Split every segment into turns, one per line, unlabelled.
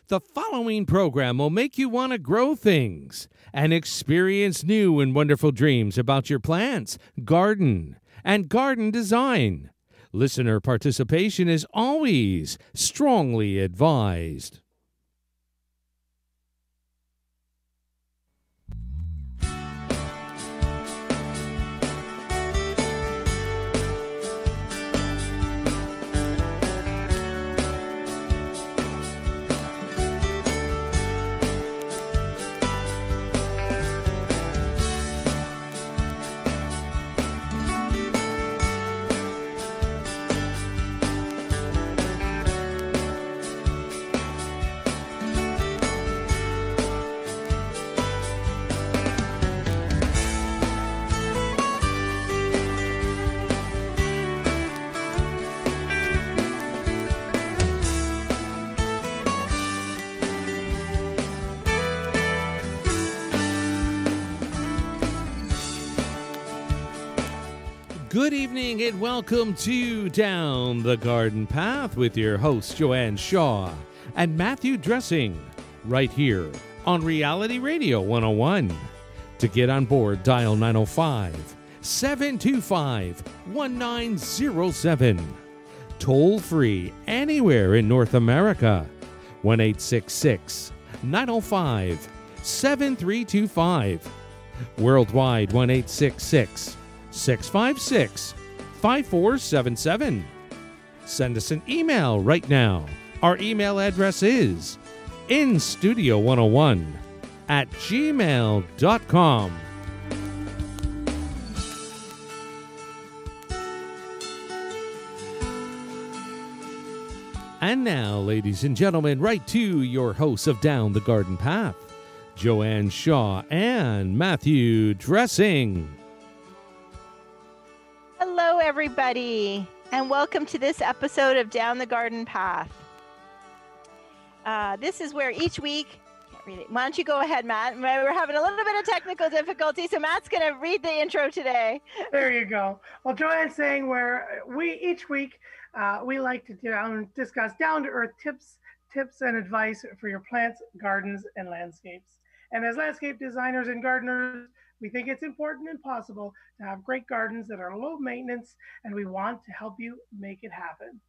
The following program will make you want to grow things and experience new and wonderful dreams about your plants, garden, and garden design. Listener participation is always strongly advised. Good evening and welcome to Down the Garden Path with your hosts Joanne Shaw and Matthew Dressing right here on Reality Radio 101. To get on board, dial 905-725-1907. Toll free anywhere in North America, 1-866-905-7325. Worldwide, 1-866-656-5477. Send us an email right now. Our email address is instudio101@gmail.com. And now, ladies and gentlemen, right to your hosts of Down the Garden Path, Joanne Shaw and Matthew Dressing.
Hello, everybody, and welcome to this episode of Down the Garden Path. This is where each week, can't read it. Why don't you go ahead, Matt? We're having a little bit of technical difficulty, so Matt's going to read the intro today.
There you go. Well, Joanne's saying where each week we like to discuss down-to-earth tips and advice for your plants, gardens, and landscapes. And as landscape designers and gardeners, we think it's important and possible to have great gardens that are low maintenance, and we want to help you make it happen.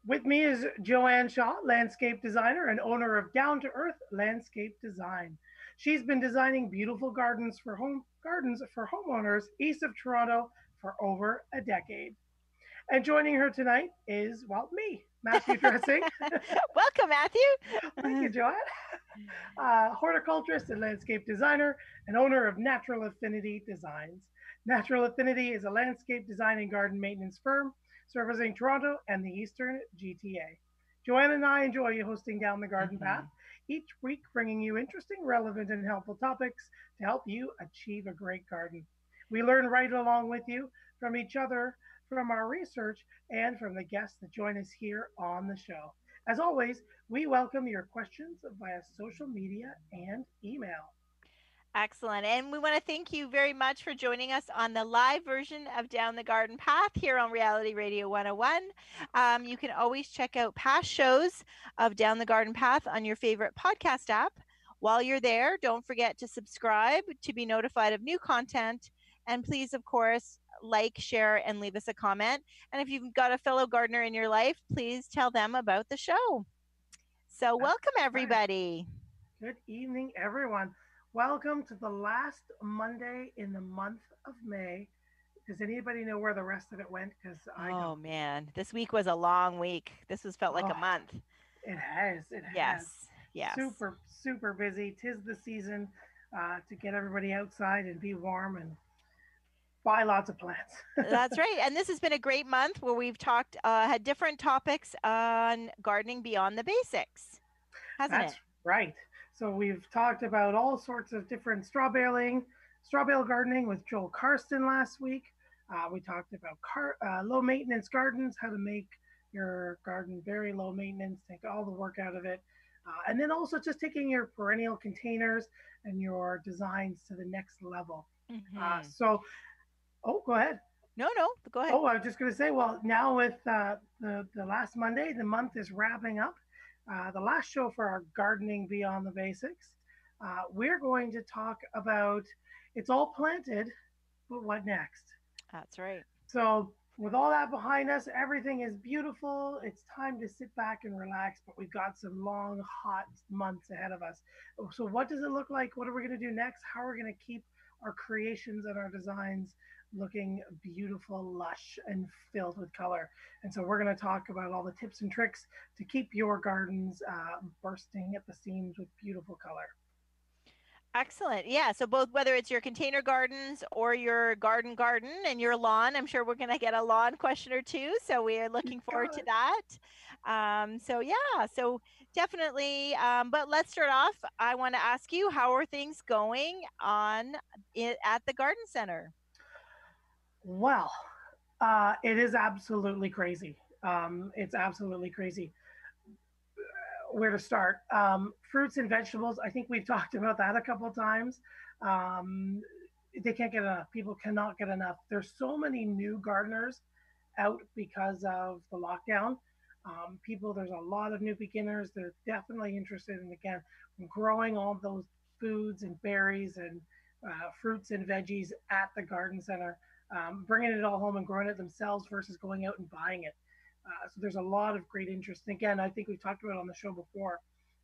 With me is Joanne Shaw, landscape designer and owner of Down to Earth Landscape Design. She's been designing beautiful gardens for homeowners east of Toronto for over a decade. And joining her tonight is, me, Matthew Dressing.
Welcome, Matthew.
Thank you, Joanne. Horticulturist and landscape designer and owner of Natural Affinity Designs. Natural Affinity is a landscape design and garden maintenance firm servicing Toronto and the Eastern GTA. Joanne and I enjoy hosting Down the Garden Path, each week bringing you interesting, relevant, and helpful topics to help you achieve a great garden. We learn right along with you from each other, from our research, and from the guests that join us here on the show. As always, we welcome your questions via social media and email.
Excellent. And we want to thank you very much for joining us on the live version of Down the Garden Path here on Reality Radio 101. You can always check out past shows of Down the Garden Path on your favorite podcast app. While you're there, don't forget to subscribe to be notified of new content. And please, of course, like, share, and leave us a comment. And if you've got a fellow gardener in your life, please tell them about the show. So welcome, everybody.
Good evening, everyone. Welcome to the last Monday in the month of May. Does anybody know where the rest of it went? Because
man, this week was a long week. This felt like a month.
It has.
Yes.
Super, super busy. 'Tis the season to get everybody outside and be warm and buy lots of plants.
That's right. And this has been a great month where we've had different topics on gardening beyond the basics, hasn't it?
That's right. So we've talked about all sorts of different straw bale gardening with Joel Karsten last week. We talked about low maintenance gardens, how to make your garden very low maintenance, take all the work out of it. And then also just taking your perennial containers and your designs to the next level. Go ahead.
No, go ahead.
I was just going to say, well, now with the last Monday, the month is wrapping up. the last show for our Gardening Beyond the Basics. We're going to talk about it's all planted, but what next?
That's right.
So, with all that behind us, everything is beautiful. It's time to sit back and relax, but we've got some long, hot months ahead of us. So, what does it look like? What are we going to do next? How are we going to keep our creations and our designs looking beautiful, lush, and filled with color? And so, we're going to talk about all the tips and tricks to keep your gardens bursting at the seams with beautiful color.
Excellent. Yeah. So both whether it's your container gardens or your garden and your lawn, I'm sure we're going to get a lawn question or two. So we are
You
looking forward
got
to
it.
that. So yeah. So definitely. But let's start off. I want to ask you, how are things going on at the garden center?
Well, it is absolutely crazy. It's absolutely crazy. Where to start? Fruits and vegetables. I think we've talked about that a couple of times. Um, they can't get enough. People cannot get enough. There's so many new gardeners out because of the lockdown. There's a lot of new beginners. They're definitely interested in, again, growing all those foods and berries and fruits and veggies at the garden center, bringing it all home and growing it themselves versus going out and buying it. So there's a lot of great interest. And again, I think we've talked about it on the show before.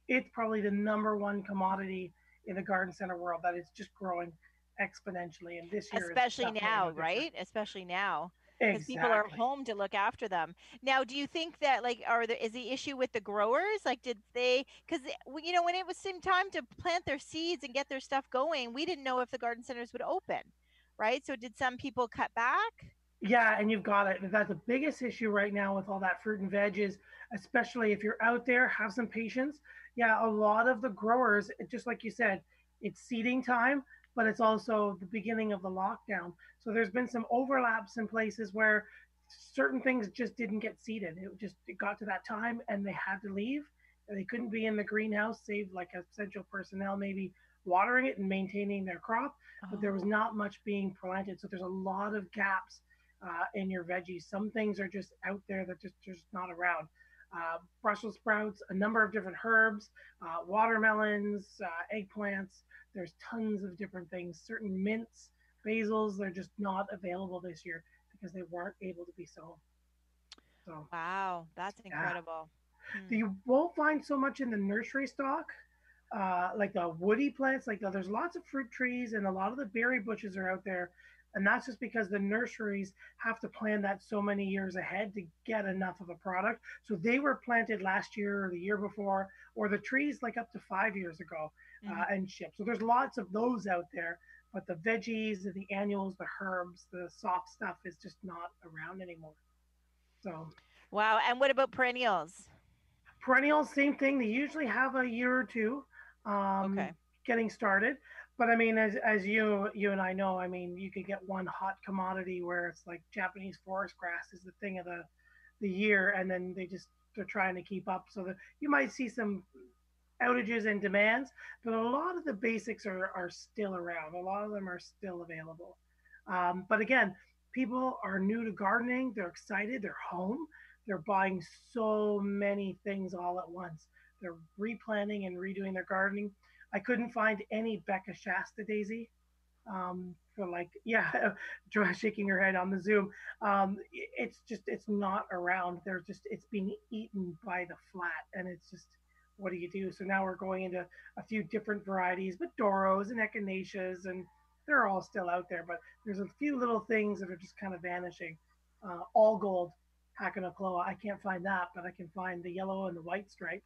It's probably the number one commodity in the garden center world that is just growing exponentially. And this year is
Especially
definitely
now,
no different.
right? Especially now, because people are
Exactly.
home to look after them. Now, do you think that like, is the issue with the growers? Like, did they? Because when it was time to plant their seeds and get their stuff going, we didn't know if the garden centers would open, right? So, did some people cut back?
Yeah, and you've got it. That's the biggest issue right now with all that fruit and veg is, especially if you're out there, have some patience. Yeah, a lot of the growers, just like you said, it's seeding time, but it's also the beginning of the lockdown. So there's been some overlaps in places where certain things just didn't get seeded. It got to that time and they had to leave. And they couldn't be in the greenhouse, save like essential personnel maybe watering it and maintaining their crop, but there was
Oh,
not much being planted. So there's a lot of gaps in your veggies. Some things are just out there that just not around. Brussels sprouts, a number of different herbs, watermelons, eggplants. There's tons of different things. Certain mints, basils, they're just not available this year because they weren't able to be sold. So
wow, that's
yeah,
incredible. Hmm.
you won't find so much in the nursery stock. Like the woody plants, there's lots of fruit trees and a lot of the berry bushes are out there, and that's just because the nurseries have to plan that so many years ahead to get enough of a product. So they were planted last year or the year before, or the trees like up to 5 years ago,
Mhm.
and shipped. So there's lots of those out there, but the veggies, the annuals, the herbs, the soft stuff is just not around anymore. So
Wow. And what about perennials?
perennials, same thing. They usually have a year or two um,
Okay.
getting started. But I mean, as you and I know, I mean, you could get one hot commodity where it's like Japanese forest grass is the thing of the year, and then they're trying to keep up. So that you might see some outages and demands, but a lot of the basics are still around. A lot of them are still available. But again, people are new to gardening. They're excited. They're home. They're buying so many things all at once. They're replanting and redoing their gardening. I couldn't find any Becca Shasta daisy for like yeah Joy shaking her head on the Zoom. It's not around. It's being eaten by the flat, and it's just what do you do? So now we're going into a few different varieties, but Doros and echinaceas, and they're all still out there, but there's a few little things that are just kind of vanishing. All gold Hakanakloa, I can't find that, but I can find the yellow and the white striped,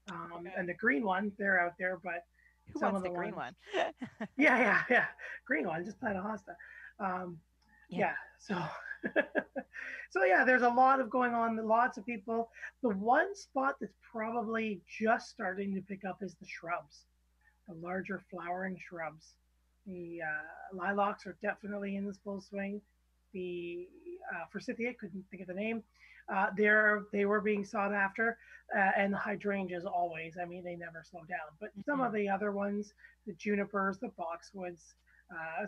Okay.
and the green one. They're out there, but
Who
some
wants
of
the
the
green
ones
one?
yeah. Green one, just plant a hosta. Um,
Yeah.
yeah, so so yeah, there's a lot of going on. Lots of people. The one spot that's probably just starting to pick up is the shrubs, the larger flowering shrubs. The lilacs are definitely in this full swing. The forsythia, couldn't think of the name. They were being sought after, and the hydrangeas always. I mean, they never slow down. But some of
Mhm.
the other ones, the junipers, the boxwoods,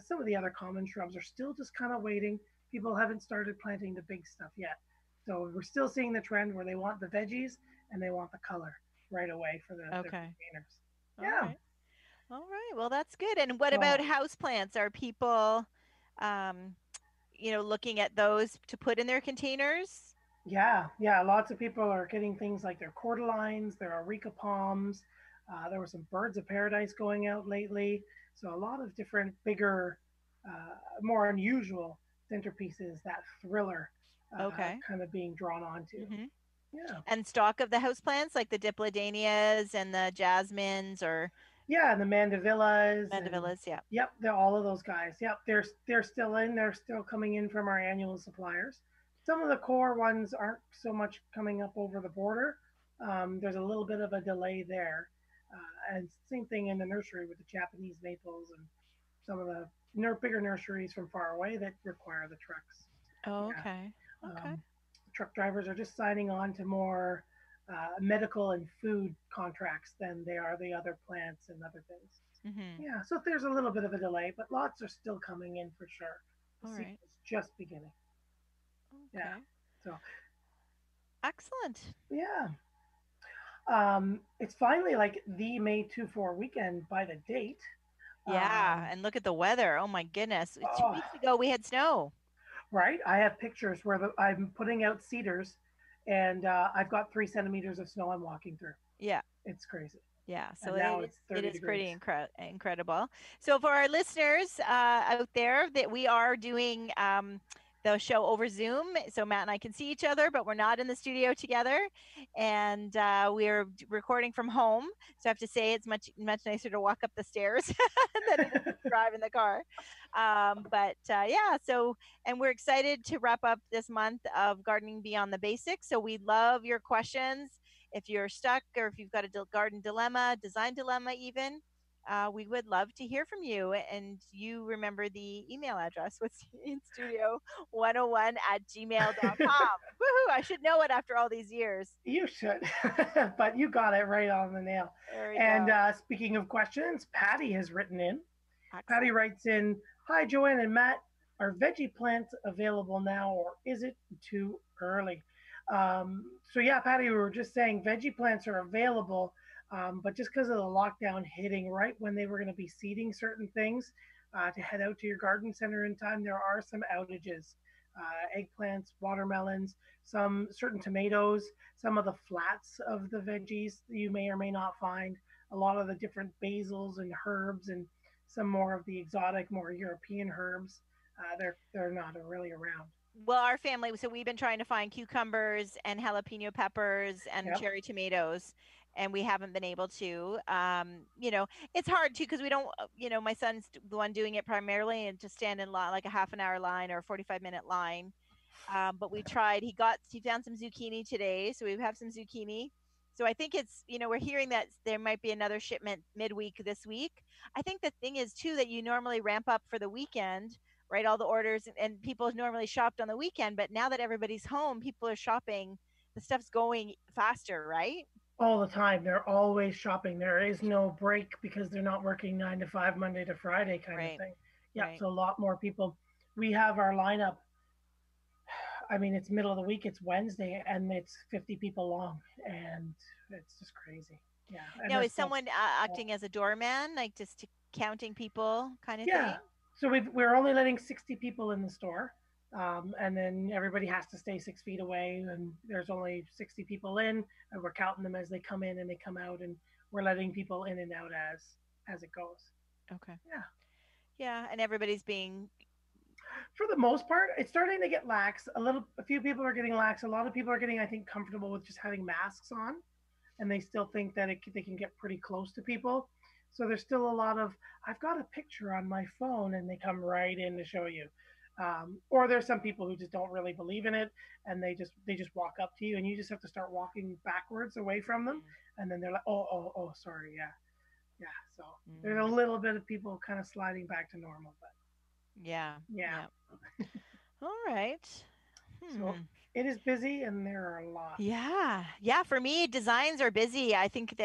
some of the other common shrubs are still just kind of waiting. People haven't started planting the big stuff yet. So we're still seeing the trend where they want the veggies and they want the color. right away for their
Okay.
containers.
All
Yeah.
right. All right. Well, that's good. And what about
So
houseplants? Are people, um, looking at those to put in their containers?
yeah, lots of people are getting things like their cordylines, their areca palms. There were some birds of paradise going out lately. So a lot of different bigger, more unusual centerpieces, that thriller
Okay.
kind of being drawn onto.
Hmm.
Yeah.
And stock of the houseplants, like the dipladenias and the jasmines or
Yeah, and the mandavillas and
mandavillas. Yeah.
yep, they're all of those guys. Yep, they're still in. They're still coming in from our annual suppliers. Some of the core ones aren't so much coming up over the border. There's a little bit of a delay there, and same thing in the nursery with the Japanese maples and some of the bigger nurseries from far away that require the trucks.
Oh,
Yeah,
okay. Okay.
um, truck drivers are just signing on to more medical and food contracts than they are the other plants and other things.
Hmm.
Yeah, so there's a little bit of a delay, but lots are still coming in for sure. The
All
season
right.
is just beginning. Yeah,
Okay.
so
Excellent.
yeah, it's finally like the May 2-4 weekend by the date.
Yeah.
Um,
And look at the weather. Oh my goodness. Two
oh,
weeks ago we had snow.
right, I have pictures where I'm putting out cedars, and I've got 3 centimeters of snow I'm walking through.
Yeah.
It's crazy,
Yeah, so
and now
it is
it's
it
30
is
degrees.
pretty incredible. So for our listeners out there, that we are doing the show over Zoom. So Matt and I can see each other, but we're not in the studio together, and we're recording from home. So I have to say it's much nicer to walk up the stairs than it is to drive in the car. But yeah, so and we're excited to wrap up this month of gardening beyond the basics. So we love your questions if you're stuck or if you've got a garden dilemma, design dilemma, even, we would love to hear from you. And you remember the email address was studio101 at gmail.com. Woohoo! I should know it after all these years.
You should, but you got it right on the nail.
There we
And
go.
speaking of questions, Patty has written in. Patty
Excellent.
writes in, "Hi, Joanne and Matt. Are veggie plants available now, or is it too early?" So yeah, Patty, we were just saying veggie plants are available, but just because of the lockdown hitting right when they were going to be seeding certain things to head out to your garden center in time, there are some outages. Eggplants, watermelons, some certain tomatoes, some of the flats of the veggies you may or may not find, a lot of the different basils and herbs, and some more of the exotic, more European herbs. They're not really around.
Well, our family, so we've been trying to find cucumbers and jalapeno peppers and
Yep.
cherry tomatoes, and we haven't been able to. It's hard too because we don't, my son's the one doing it primarily and to stand in line, like a half an hour line or a 45-minute line. But we tried. He found some zucchini today, so we have some zucchini. So I think we're hearing that there might be another shipment midweek this week. I think the thing is too that you normally ramp up for the weekend, right? All the orders and people normally shopped on the weekend, but now that everybody's home, people are shopping. The stuff's going faster, right?
All the time. They're always shopping. There is no break because they're not working 9 to 5, Monday to Friday kind of
Right,
thing. Yeah,
right.
so a lot more people. We have our lineup. I mean, it's middle of the week. It's Wednesday, and it's 50 people long, and it's just crazy. Yeah, and
Now,
they're
is
still.
someone acting as a doorman, like just counting people kind of
Yeah.
thing?
So we're only letting 60 people in the store. And then everybody has to stay 6 feet away, and there's only 60 people in, and we're counting them as they come in and they come out, and we're letting people in and out as it goes.
Okay.
Yeah,
Yeah, and everybody's being
for the most part, it's starting to get lax. A few people are getting lax. A lot of people are getting, I think, comfortable with just having masks on, and they still think that they can get pretty close to people. So there's still a lot of, I've got a picture on my phone, and they come right in to show you. Or there's some people who just don't really believe in it, and they just walk up to you, and you just have to start walking backwards away from them, and then they're like, oh, sorry, yeah, yeah. So there's a
mm,
little bit of people kind of sliding back to normal, but
yeah,
yeah.
yeah. All right.
So
Hmm.
it is busy, and there are a lot.
Yeah. Yeah, for me designs are busy. I think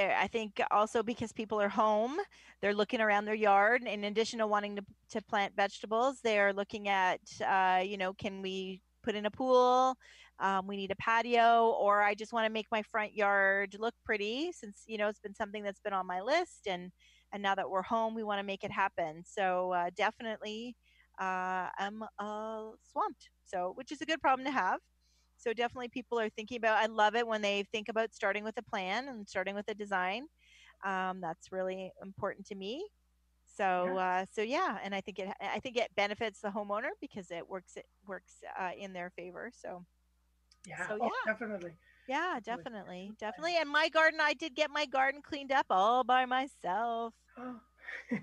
also because people are home, they're looking around their yard in addition to wanting to plant vegetables, they're looking at can we put in a pool. We need a patio, or I just want to make my front yard look pretty since, it's been something that's been on my list. And now that we're home, we want to make it happen. So definitely I'm swamped. So, which is a good problem to have. So definitely people are thinking about, I love it when they think about starting with a plan and starting with a design. That's really important to me. So,
Yes.
so yeah, and I think it benefits the homeowner because it works in their favor. So,
Yeah.
so
Oh,
yeah,
definitely.
yeah,
Definitely.
definitely,
Excellent
definitely.
plan.
And my garden, I did get my garden cleaned up all by myself.
Oh.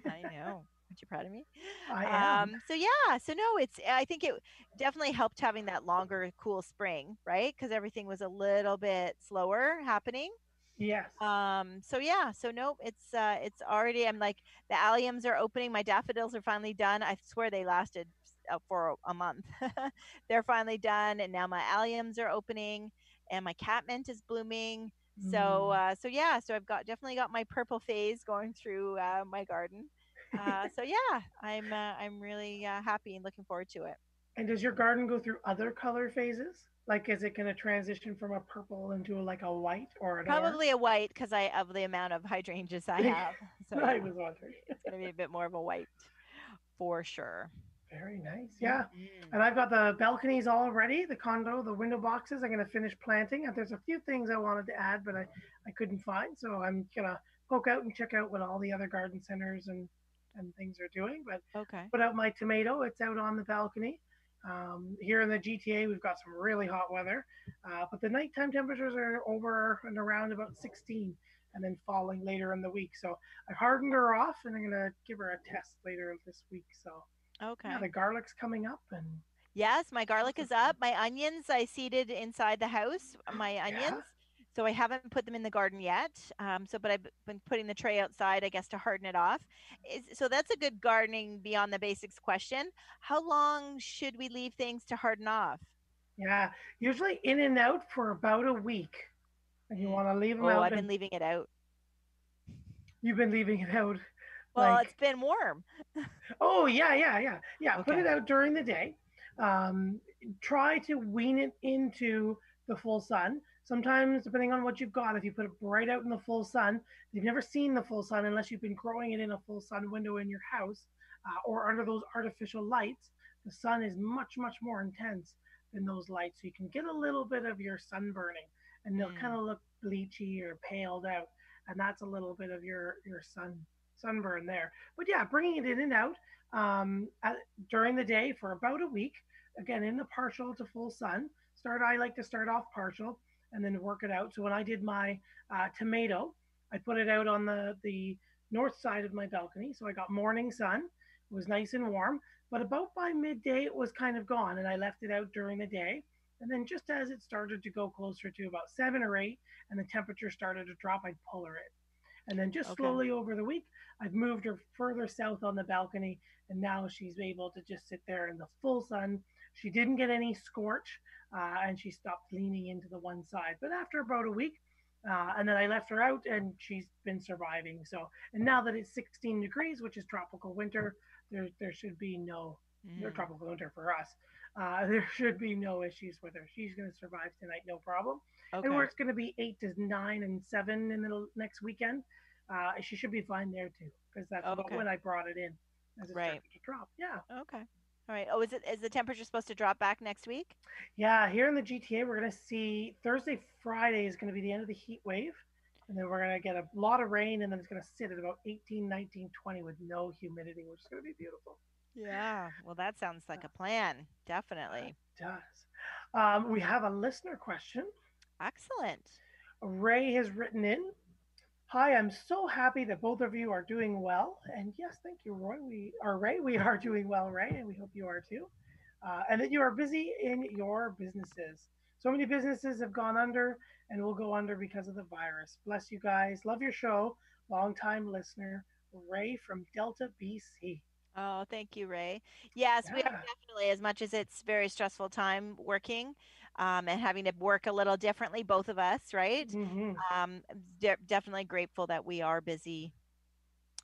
I know. Aren't you proud of me?
I am.
So yeah, so no, I think it definitely helped having that longer, cool spring, right? Because everything was a little bit slower happening.
Yes.
So yeah, so nope, it's already, I'm like, the alliums are opening, my daffodils are finally done. I swear they lasted for a month. They're finally done, and now my alliums are opening, and my catmint is blooming. So
Mm.
so yeah, so I've got definitely got my purple phase going through my garden. So yeah, I'm really happy and looking forward to it.
And does your garden go through other color phases? Like, is it going to transition from a purple into like a white or an orange?
Probably a white because I of the amount of hydrangeas I have. So
I
yeah,
was wondering.
it's going to be a bit more of a white for sure.
Very nice. Yeah.
Mhm.
And I've got the balconies all ready, the condo, the window boxes. I'm going to finish planting. And there's a few things I wanted to add, but I couldn't find. So I'm going to poke out and check out what all the other garden centers and things are doing. But
Okay.
put out my tomato. It's out on the balcony. Here in the GTA, we've got some really hot weather, but the nighttime temperatures are over and around about 16 and then falling later in the week. So I hardened her off and I'm going to give her a test later this week. So yeah,
Okay.
the garlic's coming up and
Yes, my garlic
lots of
is
fun.
up. My onions I seeded inside the house. My
Yeah.
onions. So I haven't put them in the garden yet. But I've been putting the tray outside, I guess, to harden it off. So that's a good gardening beyond the basics question. How long should we leave things to harden off?
Yeah. Usually in and out for about a week. And you
Mm.
want to leave them
Oh,
out
I've
and
been leaving it out.
you've been leaving it out
Well,
like
it's been warm.
oh yeah. Put it
Okay.
out during the day. Um, Try to wean it into the full sun. Sometimes, depending on what you've got, if you put it right out in the full sun, you've never seen the full sun unless you've been growing it in a full sun window in your house or under those artificial lights. The sun is much more intense than those lights, so you can get a little bit of your sun burning, and they'll kind
Mm.
of look bleachy or paled out, and that's a little bit of your sunburn there. But yeah, bringing it in and out at, during the day for about a week. Again, in the partial to full sun. I like to start off partial and then work it out. So when I did my tomato, I put it out on the north side of my balcony. So I got morning sun. It was nice and warm. But about by midday, it was kind of gone, and I left it out during the day. And then just as it started to go closer to about 7 or 8, and the temperature started to drop, I'd pull her in. And then just
Okay.
slowly over the week, I've moved her further south on the balcony, and now she's able to just sit there in the full sun. She didn't get any scorch, and she stopped leaning into the one side. But after about a week, and then I left her out, and she's been surviving. So, and now that it's 16 degrees, which is tropical winter, there should be no
Mm.
tropical winter for us. There should be no issues with her. She's going to survive tonight, no problem. And where
Okay.
it's going to be 8 to 9 and 7 in the next weekend, she should be fine there too, because that's about
Okay.
when I brought it in as it
Right.
started to drop. Yeah.
Okay. All right. Oh, is the temperature supposed to drop back next week?
Yeah. Here in the GTA, we're going to see Thursday, Friday is going to be the end of the heat wave. And then we're going to get a lot of rain, and then it's going to sit at about 18, 19, 20 with no humidity, which is going to be beautiful.
Yeah. Well, that sounds like a plan. Definitely.
It does. We have a listener question.
Excellent.
Ray has written in. Hi, I'm so happy that both of you are doing well. And yes, thank you, Roy. We are Ray. We are doing well, Ray, and we hope you are too. And that you are busy in your businesses. So many businesses have gone under and will go under because of the virus. Bless you guys. Love your show. Long-time listener, Ray from Delta, BC.
Oh, thank you, Ray. Yes, we are
Yeah.
definitely, as much as it's very stressful time working, and having to work a little differently, both of us, right?
Hmm.
Definitely grateful that we are busy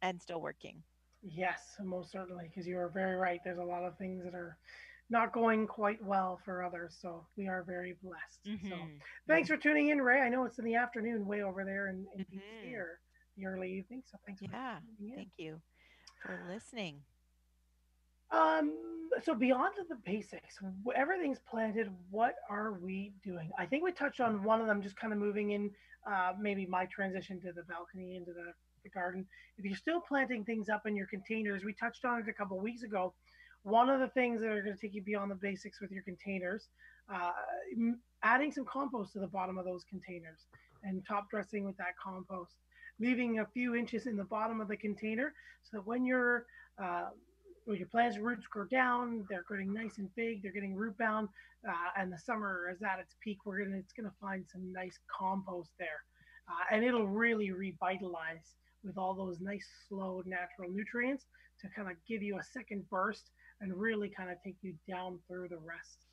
and still working.
Yes, most certainly, because you are very right. There's a lot of things that are not going quite well for others. So we are very blessed. So
Mhm.
thanks
Mhm.
for tuning in, Ray. I know it's in the afternoon way over there in BC
Mhm.
or the early evening. So thanks for
Yeah.
tuning in.
Thank you for listening.
So beyond the basics, everything's planted. What are we doing? I think we touched on one of them, just kind of moving in, maybe my transition to the balcony into the garden. If you're still planting things up in your containers, we touched on it a couple of weeks ago. One of the things that are going to take you beyond the basics with your containers, uh, adding some compost to the bottom of those containers and top dressing with that compost, leaving a few inches in the bottom of the container so that uh, when your plant's roots grow down, they're getting nice and big, they're getting root bound, and the summer is at its peak. It's gonna find some nice compost there, and it'll really revitalize with all those nice, slow, natural nutrients to kind of give you a second burst and really kind of take you down through the rest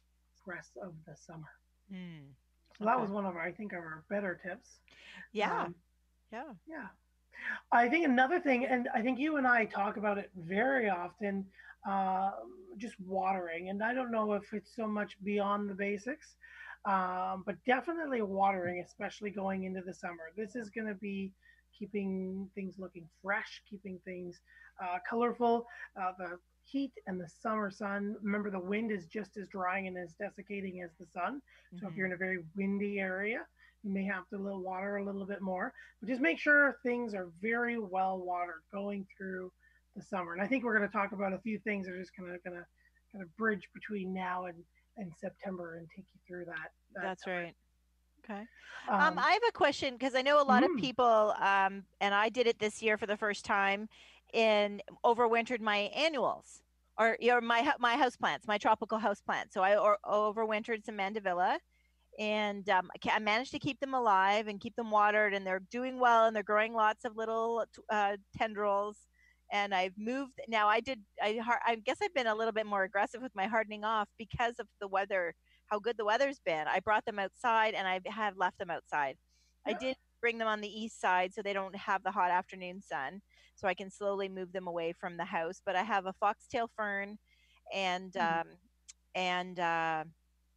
of the summer.
Mm.
So that was
Okay.
one of our, I think, of our better tips.
Yeah.
Um,
Yeah.
yeah. I think another thing, and I think you and I talk about it very often, uh, just watering. And I don't know if it's so much beyond the basics, but definitely watering, especially going into the summer. This is going to be keeping things looking fresh, keeping things colorful. The heat and the summer sun, remember, the wind is just as drying and as desiccating as the sun. So if you're
Mhm.
in a very windy area, you may have to water a little bit more, but just make sure things are very well watered going through the summer. And I think we're going to talk about a few things that are just kind of bridge between now and September and take you through that
That's right. Okay.
time.
I have a question because I know a lot of
Mm,
people, and I did it this year for the first time in overwintered my annuals or my house plants, my tropical house plants. So overwintered some mandevilla, and I managed to keep them alive and keep them watered, and they're doing well, and they're growing lots of little tendrils. And I've moved now. I guess I've been a little bit more aggressive with my hardening off because of the weather, how good the weather's been. I brought them outside, and I have left them outside. I
yeah.
did bring them on the east side so they don't have the hot afternoon sun, so I can slowly move them away from the house. But I have a foxtail fern and
Mm,
and uh,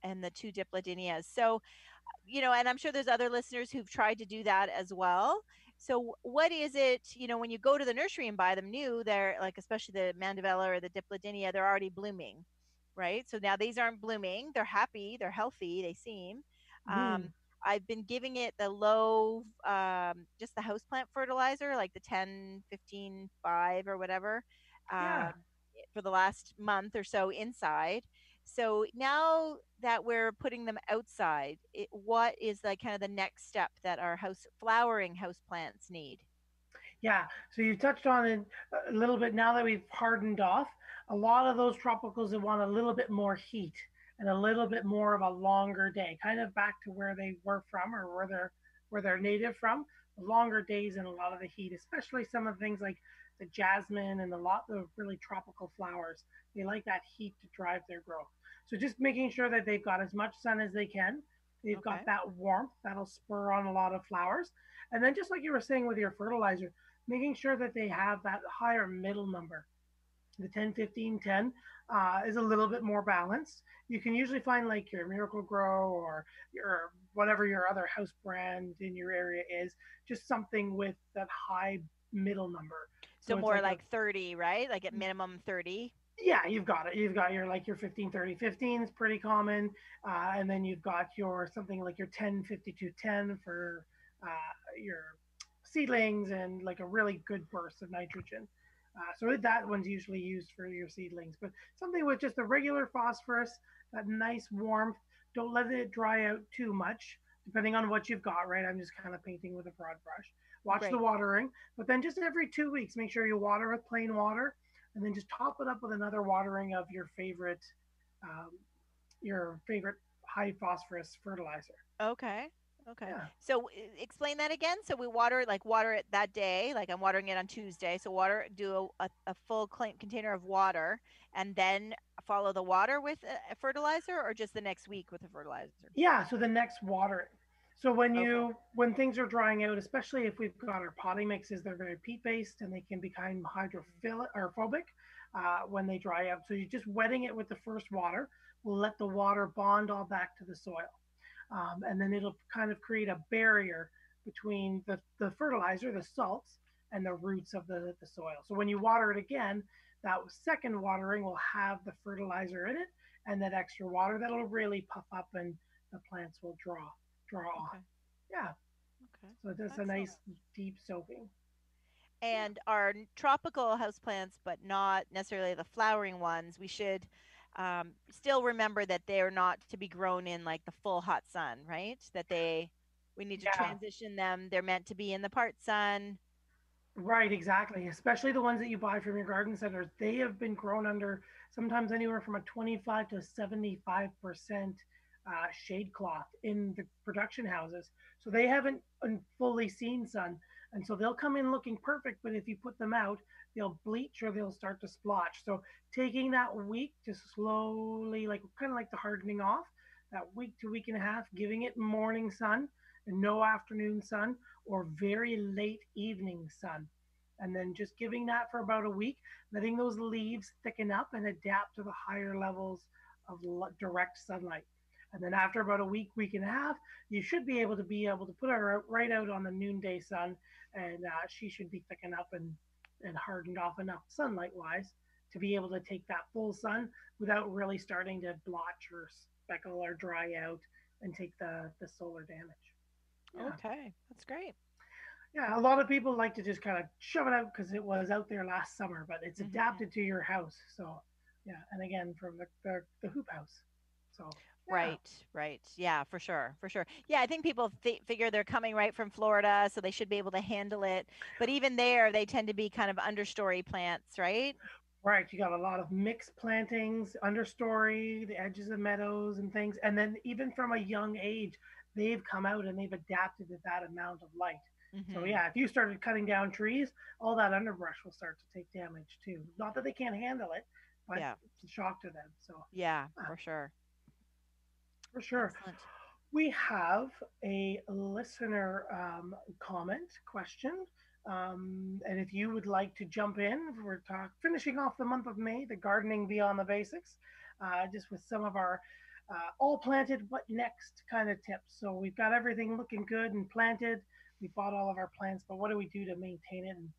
and the two diplodinias. So, and I'm sure there's other listeners who've tried to do that as well. So, what is it, when you go to the nursery and buy them new, they're like, especially the mandevilla or the diplodinia, they're already blooming, right? So now these aren't blooming. They're happy, they're healthy, they seem.
mm,
I've been giving it the low, just the houseplant fertilizer, like the 10, 15, 5 or whatever,
yeah.
um, for the last month or so inside. So now that we're putting them outside, what is like kind of the next step that our flowering house plants need?
Yeah, so you touched on it a little bit now that we've hardened off. A lot of those tropicals that want a little bit more heat and a little bit more of a longer day, kind of back to where they were from or where they're native from. Longer days and a lot of the heat, especially some of the things like the jasmine and a lot of really tropical flowers. They like that heat to drive their growth. So just making sure that they've got as much sun as they can. They've got
Okay.
that warmth that'll spur on a lot of flowers. And then just like you were saying with your fertilizer, making sure that they have that higher middle number. The 10, 15, 10 is a little bit more balanced. You can usually find like your Miracle Grow or your whatever your other house brand in your area is, just something with that high middle number.
So
So it's
more
like a,
like 30, right? Like at minimum 30.
yeah, you've got it. You've got your like your 15, 30, 15 is pretty common. And then you've got your something like your 10, 52, 10 for your seedlings and like a really good burst of nitrogen. So that one's usually used for your seedlings, but something with just a regular phosphorus, that nice warmth. Don't let it dry out too much, depending on what you've got, right? I'm just kind of painting with a broad brush. Watch the
Right.
watering, but then just every 2 weeks, make sure you water with plain water, and then just top it up with another watering of um, your favorite high phosphorus fertilizer.
Okay. Okay.
Yeah.
So explain that again. So we water it that day, like I'm watering it on Tuesday. So do a full container of water and then follow the water with a fertilizer or just the next week with a fertilizer?
Yeah, so the next watering. So when
Okay.
you when things are drying out, especially if we've got our potting mixes, they're very peat based and they can become hydrophilic or phobic. when they dry out. So you're just wetting it with the first water. We'll let the water bond all back to the soil. And then it'll kind of create a barrier between the fertilizer, the salts, and the roots of the soil. So when you water it again, that second watering will have the fertilizer in it and that extra water that'll really puff up and the plants will draw off.
Okay.
Yeah.
Okay.
So it does a
Excellent.
nice deep soaking.
And our tropical houseplants, but not necessarily the flowering ones, we should still remember that they're not to be grown in like the full hot sun, right? We need to
Yeah.
transition them. They're meant to be in the part sun.
Right, exactly. Especially the ones that you buy from your garden centers. They have been grown under sometimes anywhere from a 25 to 75% shade cloth in the production houses. So they haven't fully seen sun. And so they'll come in looking perfect, but if you put them out, they'll bleach or they'll start to splotch. So taking that week to slowly, like kind of like the hardening off, that week to week and a half, giving it morning sun and no afternoon sun or very late evening sun. And then just giving that for about a week, letting those leaves thicken up and adapt to the higher levels of direct sunlight. And then after about a week, week and a half, you should be able to put her right out on the noonday sun, and she should be thickened up and hardened off enough sunlight wise to be able to take that full sun without really starting to blotch or speckle or dry out and take the solar damage. Yeah.
Okay, that's great.
Yeah, a lot of people like to just kind of shove it out because it was out there last summer, but it's
Hmm.
adapted to your house. So, yeah, and again from the hoop house. So, yeah,
Right, right. Yeah, for sure, for sure. Yeah, I think people figure they're coming right from Florida, so they should be able to handle it. But even there, they tend to be kind of understory plants, right?
right. You got a lot of mixed plantings, understory, the edges of meadows and things, and then even from a young age, they've come out and they've adapted to that amount of light. So
Hmm.
yeah, if you started cutting down trees, all that underbrush will start to take damage too. Not that they can't handle it, but
Yeah,
it's a shock to them. So
yeah,
uh,
for sure.
for sure.
Excellent.
We have a listener comment question. And if you would like to jump in, we're finishing off the month of May, the gardening beyond the basics, just with some of our all planted, what next kind of tips. So we've got everything looking good and planted. We bought all of our plants, but what do we do to maintain it and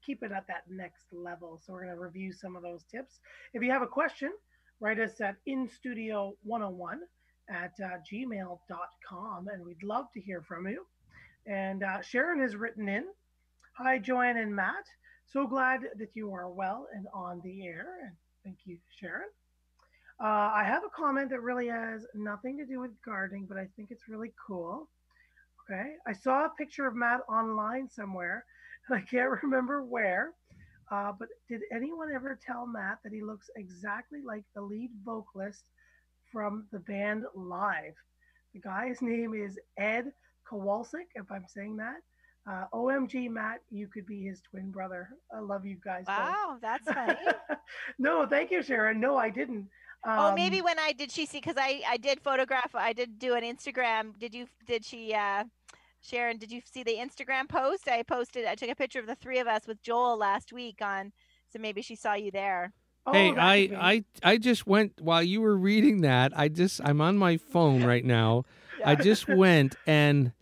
keep it at that next level? So we're going to review some of those tips. If you have a question, write us at instudio101 at gmail.com, and we'd love to hear from you. And Sharon has written in, "Hi, Joanne and Matt. So glad that you are well and on the air." And thank you, Sharon. I have a comment that really has nothing to do with gardening, but I think it's really cool. Okay. I saw a picture of Matt online somewhere, and I can't remember where. But did anyone ever tell Matt that he looks exactly like the lead vocalist from the band Live? The guy's name is Ed Kowalczyk, if I'm saying that. OMG, Matt, you could be his twin brother. I love you guys both.
Wow, that's funny.
No, thank you, Sharon. No, I didn't.
Oh, maybe
Um,
when I did she see because I did photograph. I did do an Instagram. Did she Sharon, did you see the Instagram post? I took a picture of the three of us with Joel last week on, so maybe she saw you there.
oh,
Hey,
that could
I,
be.
I, I just went while you were reading that. I'm on my phone right now. I
Yeah.
just went and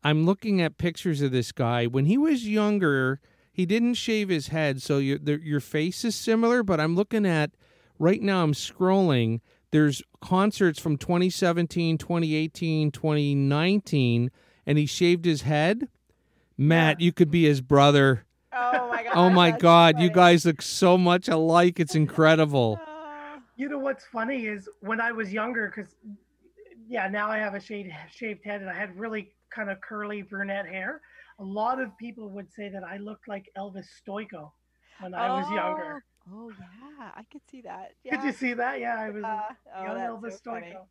I'm looking at pictures of this guy. When he was younger, he didn't shave his head, so your face is similar. But I'm looking at right now. I'm scrolling. There's concerts from 2017, 2018, 2019, and he shaved his head.
Yeah.
Matt, you could be his brother.
Oh my
Oh
gosh,
my
that's so
God, you
funny.
guys look so much alike. It's incredible.
Oh,
You know what's funny is when I was younger, because yeah, now I have a shaved head and I had really kind of curly brunette hair. A lot of people would say that I looked like Elvis Stoiko when I was younger.
oh, oh yeah, I could see that.
Did
Yeah.
you see that? Yeah, I was a
Oh,
young
that's so
Elvis
funny.
Stoiko.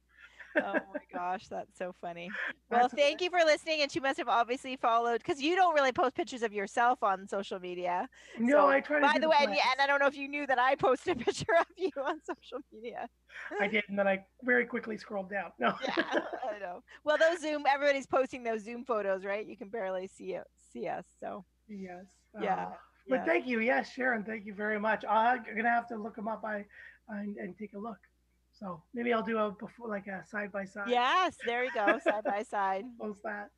Oh my gosh, that's so funny. Well,
That's
thank you for listening. And she must have obviously followed because you don't really post pictures of yourself on social media.
no,
So,
I try to
by
do
the
the
way, and
plants.
I don't know if you knew that I posted a picture of you on social media.
I did, and then I very quickly scrolled down. No.
Yeah, I know. Well, everybody's posting those Zoom photos, right? You can barely see us. So,
Yes.
yeah.
But
Yeah.
thank you. Yes, Sharon, thank you very much. I'm going to have to look them up and take a look. So maybe I'll do a before, like a side by side.
Yes, there we go, side by side.
I'll post that.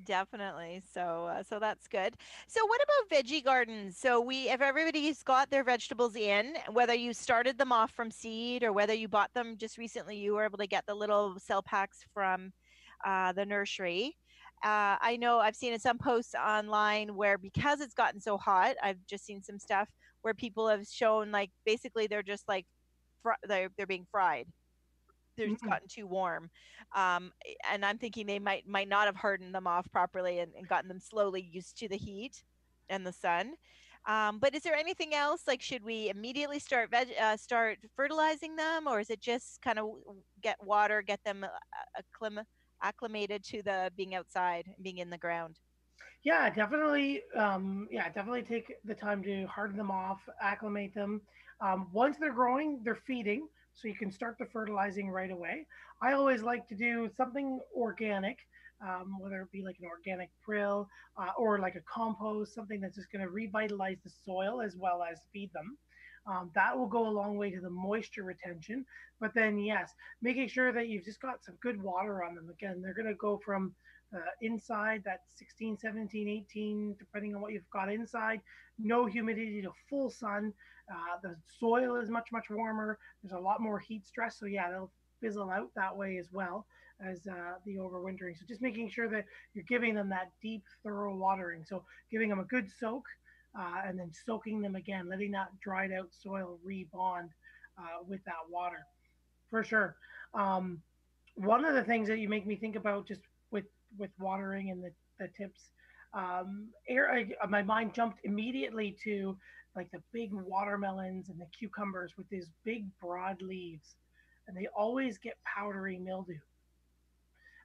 Definitely. So that's good. So what about veggie gardens? So we, if everybody's got their vegetables in, whether you started them off from seed or whether you bought them just recently, you were able to get the little cell packs from the nursery. I know I've seen in some posts online where because it's gotten so hot, I've just seen some stuff where people have shown like basically they're just like they're being fried. It's
Mm-mm.
gotten too warm, and I'm thinking they might not have hardened them off properly and gotten them slowly used to the heat and the sun. But is there anything else? Like, should we immediately start fertilizing them, or is it just kind of get water, get them acclimated to the being outside and being in the ground?
Yeah, definitely. Yeah, definitely take the time to harden them off, acclimate them. Once they're growing, they're feeding, so you can start the fertilizing right away. I always like to do something organic, whether it be like an organic prill or like a compost, something that's just going to revitalize the soil as well as feed them. That will go a long way to the moisture retention. But then, yes, making sure that you've just got some good water on them. Again, they're going to go from inside that 16, 17, 18, depending on what you've got inside. No humidity to full sun. The soil is much, much warmer. There's a lot more heat stress. So, yeah, they'll fizzle out that way as well as the overwintering. So, just making sure that you're giving them that deep, thorough watering. So, giving them a good soak and then soaking them again, letting that dried out soil rebond with that water for sure. Um, One of the things that you make me think about just with with watering and the tips, my mind jumped immediately to like the big watermelons and the cucumbers with these big broad leaves, and they always get powdery mildew.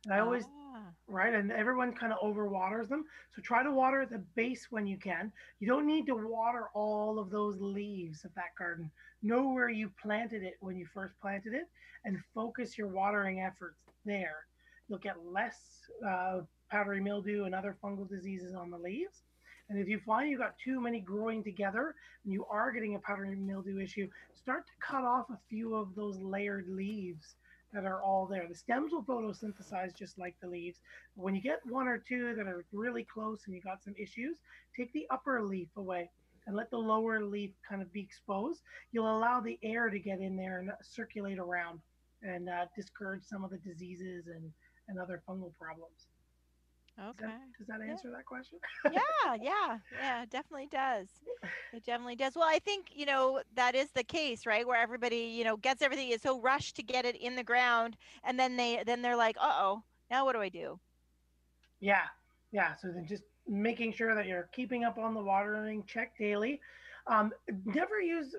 And I always
Ah,
right, and everyone kind of overwaters them. So try to water the base when you can. You don't need to water all of those leaves of that garden. Know where you planted it when you first planted it, and focus your watering efforts there. You'll get less powdery mildew and other fungal diseases on the leaves. And if you find you've got too many growing together and you are getting a powdery mildew issue, start to cut off a few of those layered leaves that are all there. The stems will photosynthesize just like the leaves. But when you get one or two that are really close and you got some issues, take the upper leaf away and let the lower leaf kind of be exposed. You'll allow the air to get in there and circulate around and discourage some of the diseases and other fungal problems.
okay.
Does that
Yeah.
answer that question?
Yeah, it definitely does. It definitely does. Well, I think, that is the case, right? Where everybody, gets everything is so rushed to get it in the ground and then they're like, "Uh-oh, now what do I do?"
Yeah, yeah. So then just making sure that you're keeping up on the watering, check daily. Never use,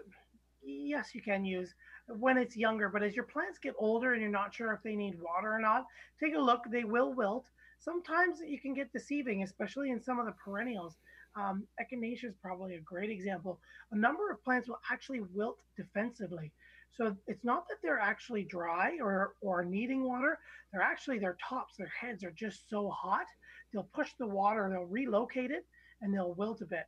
yes, you can use when it's younger, but as your plants get older and you're not sure if they need water or not, take a look. They will wilt. Sometimes you can get deceiving, especially in some of the perennials. Echinacea is probably a great example. A number of plants will actually wilt defensively. So it's not that they're actually dry or needing water. They're actually their tops, their heads are just so hot. They'll push the water, they'll relocate it, and they'll wilt a bit.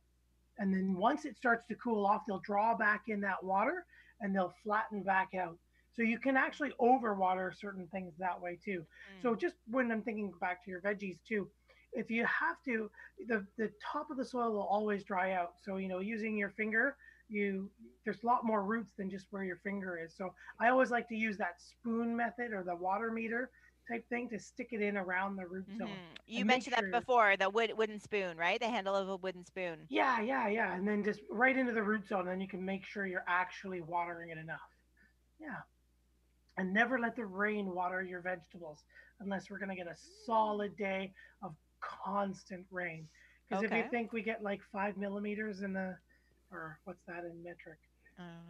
And then once it starts to cool off, they'll draw back in that water and they'll flatten back out. So you can actually overwater certain things that way too. So
Mm.
just when I'm thinking back to your veggies too, if you have to, the top of the soil will always dry out. So using your finger, you there's a lot more roots than just where your finger is. So I always like to use that spoon method or the water meter type thing to stick it in around the root zone
You
and make
mentioned that
sure.
before, the wooden spoon, right? The handle of a wooden spoon.
Yeah, yeah, yeah. And then just right into the root zone, then you can make sure you're actually watering it enough. Yeah. And never let the rain water your vegetables unless we're going to get a solid day of constant rain. Because if you
Okay.
think we get like 5 millimeters in the, or what's that in metric?
I don't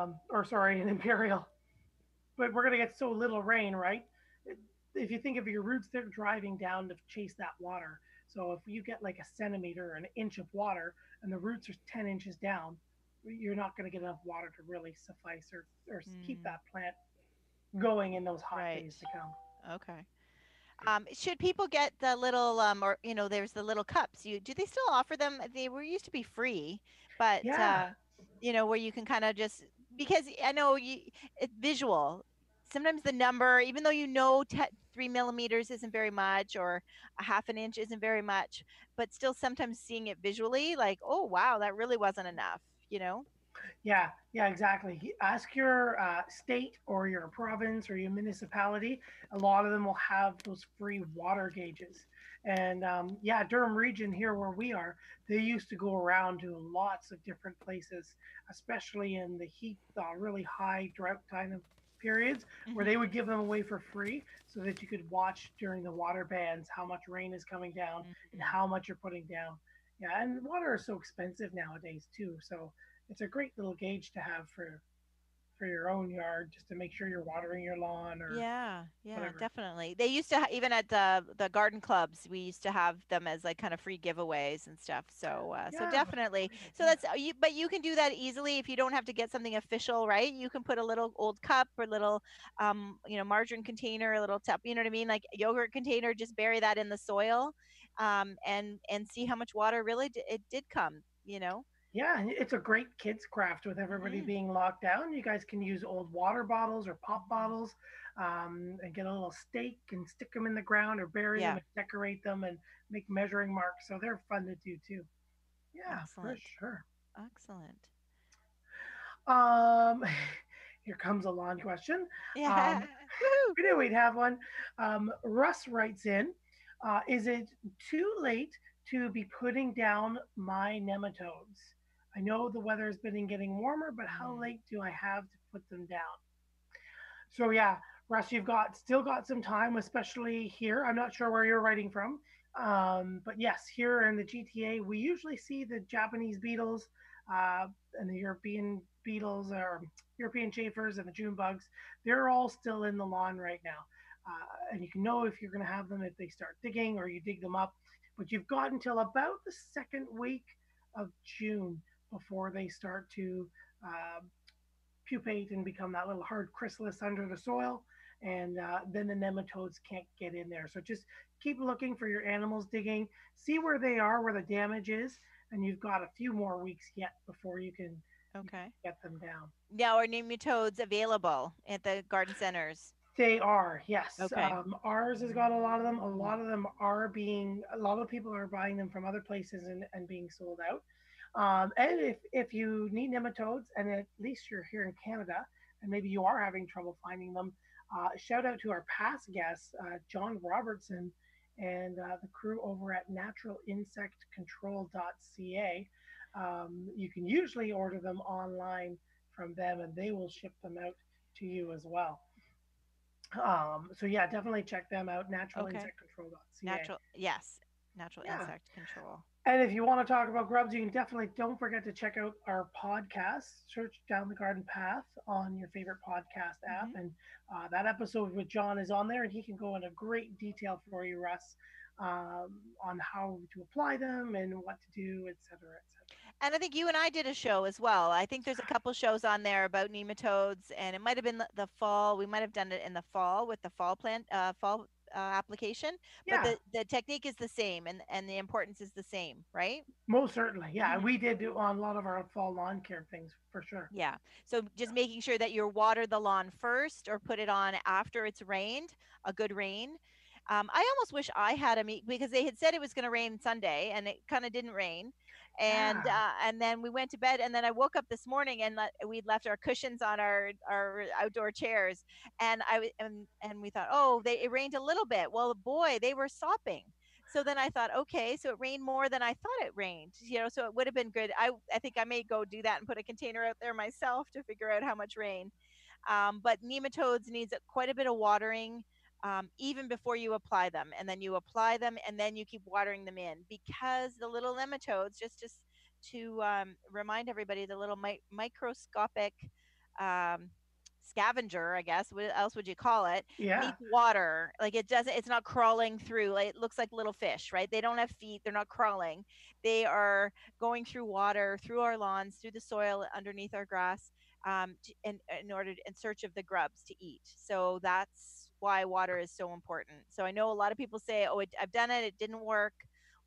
know.
Or sorry, in imperial, but we're going to get so little rain, right? If you think of your roots, they're driving down to chase that water. So if you get like a centimeter or an inch of water and the roots are 10 inches down, you're not going to get enough water to really suffice or keep
Mm,
that plant going in those hot
right.
days to come.
Okay. Should people get the little or there's the little cups. Do they still offer them? They were used to be free, but
Yeah,
where you can kind of just, because I know it's visual. Sometimes the number, even though 3 millimeters isn't very much, or a half an inch isn't very much, but still sometimes seeing it visually, like, oh wow, that really wasn't enough. You know.
yeah, yeah, exactly. Ask your state or your province or your municipality. A lot of them will have those free water gauges. And yeah, Durham region here where we are, they used to go around to lots of different places, especially in the heat, really high drought kind of periods, where they
Hmm.
would give them away for free so that you could watch during the water bans how much rain is coming down and
Hmm.
how much you're putting down. Yeah, and water is so expensive nowadays too. So it's a great little gauge to have for your own yard, just to make sure you're watering your lawn or
Yeah, yeah,
whatever.
definitely. They used to even at the garden clubs, we used to have them as like kind of free giveaways and stuff. So
Yeah, that's a
definitely.
great
So
idea.
but you can do that easily if you don't have to get something official, right? You can put a little old cup or little margarine container, a little tub, you know what I mean? Like a yogurt container, just bury that in the soil, and see how much water really it did come, you know.
Yeah, and it's a great kids craft with everybody
Mhm.
being locked down. You guys can use old water bottles or pop
Mhm.
bottles, and get a little stake and stick them in the ground or bury them
Yeah,
and decorate them and make measuring marks. So they're fun to do too. Yeah, for
excellent.
sure.
Excellent.
Um, here comes a lawn question.
Yeah.
Um,
Woohoo.
we knew we'd have one. Russ writes in, is it too late to be putting down my nematodes? I know the weather has been getting warmer, but how
Mm.
late do I have to put them down? So yeah, Russ, you've got still got some time, especially here. I'm not sure where you're writing from, but yes, here in the GTA, we usually see the Japanese beetles uh, and the European beetles or European chafers and the June bugs. They're all still in the lawn right now, and you can know if you're going to have them if they start digging or you dig them up. But you've got until about the second week of June before they start to uh, pupate and become that little hard chrysalis under the soil. And then the nematodes can't get in there. So just keep looking for your animals digging, see where they are, where the damage is, and you've got a few more weeks yet before you can
Okay.
get them down.
Now, are nematodes available at the garden centers?
They are, yes.
Okay.
Ours has got a lot of them. A lot of them are being, a lot of people are buying them from other places and being sold out. And if you need nematodes, and at least you're here in Canada, and maybe you are having trouble finding them, shout out to our past guest, John Robertson, and the crew over at naturalinsectcontrol.ca. You can usually order them online from them, and they will ship them out to you as well. So yeah, definitely check them out,
Okay.
naturalinsectcontrol.ca.
Natural, yes. Natural
Yeah.
insect control.
And if you want to talk about grubs, you can definitely don't forget to check out our podcast. Search Down the Garden Path on your favorite podcast app.
Hmm.
And that episode with John is on there, and he can go into great detail for you, Russ, on how to apply them and what to do, et cetera, et cetera.
And I think you and I did a show as well. I think there's a couple shows on there about nematodes, and it might have been the fall. We might have done it in the fall with the fall application, but
Yeah,
the technique is the same, and the importance is the same, right?
most certainly. Yeah,
Hmm.
we did do on a lot of our fall lawn care things for sure.
Yeah. So just making sure that you water the lawn first or put it on after it's rained, a good rain. I almost wish I had a meet because they had said it was going to rain Sunday and it kind of didn't rain.
Yeah,
And then we went to bed and then I woke up this morning and we'd left our cushions on our outdoor chairs and and we thought, oh, it rained a little bit. Well, boy, they were sopping. So then I thought, okay, so it rained more than I thought it rained, so it would have been good. I think I may go do that and put a container out there myself to figure out how much rain. But nematodes needs quite a bit of watering, even before you apply them, and then you apply them, and then you keep watering them in because the little nematodes, just to remind everybody, the little microscopic um, scavenger, I guess. What else would you call it?
yeah,
Needs water. Like it doesn't. It's not crawling through. Like, it looks like little fish, right? They don't have feet. They're not crawling. They are going through water, through our lawns, through the soil underneath our grass, in search of the grubs to eat. So why water is so important. So I know a lot of people say, "Oh, I've done it; it didn't work."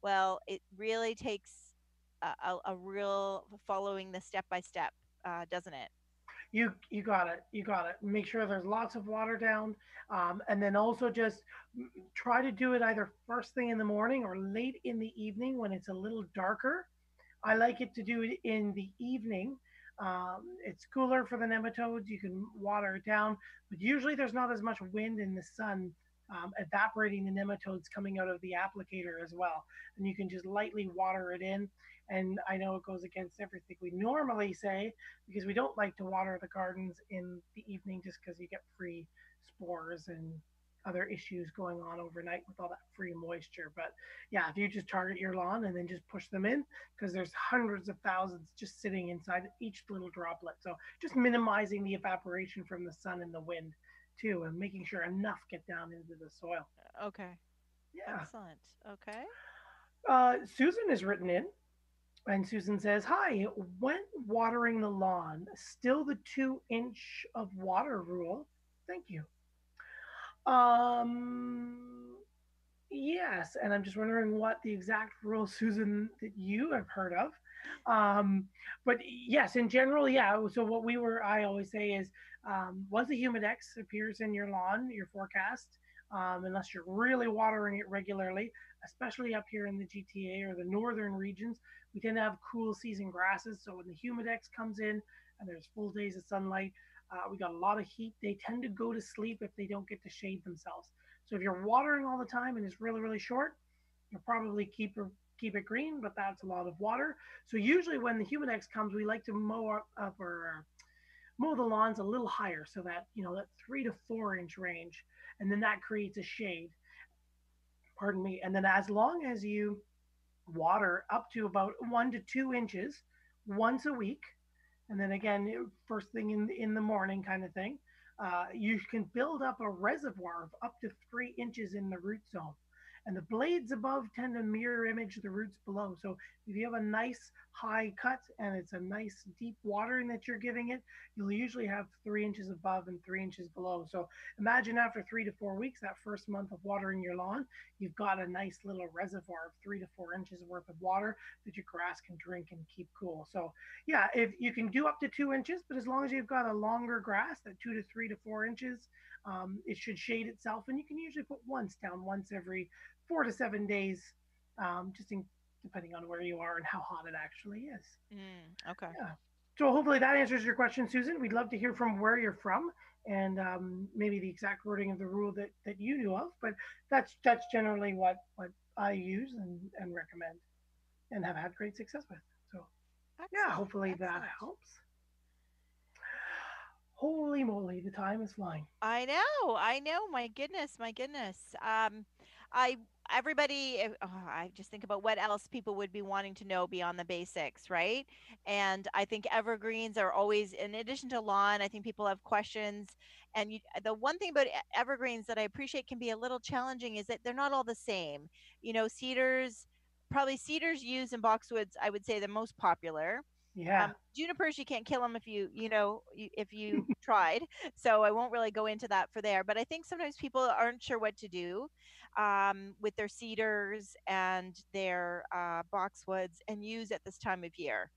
Well, it really takes a real following the step by step, doesn't it?
You got it. You got it. Make sure there's lots of water down, and then also just try to do it either first thing in the morning or late in the evening when it's a little darker. I like it to do it in the evening. It's cooler for the nematodes. You can water it down, but usually there's not as much wind in the sun evaporating the nematodes coming out of the applicator as well. And you can just lightly water it in. And I know it goes against everything we normally say because we don't like to water the gardens in the evening just because you get free spores and other issues going on overnight with all that free moisture. But yeah, if you just target your lawn and then just push them in, because there's hundreds of thousands just sitting inside each little droplet. So just minimizing the evaporation from the sun and the wind too, and making sure enough get down into the soil.
Okay.
Yeah.
Excellent. Okay.
Susan is written in, and Susan says, "Hi, when watering the lawn, still the 2 inch of water rule? Thank you." Um, Yes, and I'm just wondering what the exact rule, Susan, that you have heard of. But yes, in general, yeah. So I always say is once the humidex appears in your lawn, your forecast, unless you're really watering it regularly, especially up here in the GTA or the northern regions, we tend to have cool season grasses. So when the humidex comes in and there's full days of sunlight, we got a lot of heat. They tend to go to sleep if they don't get to shade themselves. So if you're watering all the time and it's really, really short, you'll probably keep it green, but that's a lot of water. So usually when the humidex comes, we like to up or mow the lawns a little higher so that that 3 to 4 inch range, and then that creates a shade. Pardon me. And then as long as you water up to about 1 to 2 inches once a week, and then again first thing in the morning kind of thing, you can build up a reservoir of up to 3 inches in the root zone. And the blades above tend to mirror image the roots below. So if you have a nice high cut and it's a nice deep watering that you're giving it, you'll usually have 3 inches above and 3 inches below. So imagine after 3 to 4 weeks, that first month of watering your lawn, you've got a nice little reservoir of 3 to 4 inches worth of water that your grass can drink and keep cool. So yeah, if you can do up to 2 inches, but as long as you've got a longer grass, that 2 to 3 to 4 inches, it should shade itself. And you can usually put once down once every 4 to 7 days, just depending on where you are and how hot it actually is.
Okay.
Yeah. So hopefully that answers your question, Susan. We'd love to hear from where you're from and maybe the exact wording of the rule that you knew of. But that's generally what I use and recommend and have had great success with. So yeah,
Excellent.
hopefully that
Excellent.
helps. Holy moly, the time is flying.
I know. I know. My goodness. My goodness. I everybody. I just think about what else people would be wanting to know beyond the basics, right? And I think evergreens are always, in addition to lawn, I think people have questions. And the one thing about evergreens that I appreciate can be a little challenging is that they're not all the same. Cedars, probably cedars used in boxwoods, I would say the most popular.
Yeah.
Junipers, you can't kill them if if you tried. So I won't really go into that for there. But I think sometimes people aren't sure what to do with their cedars and their boxwoods and yews at this time of year.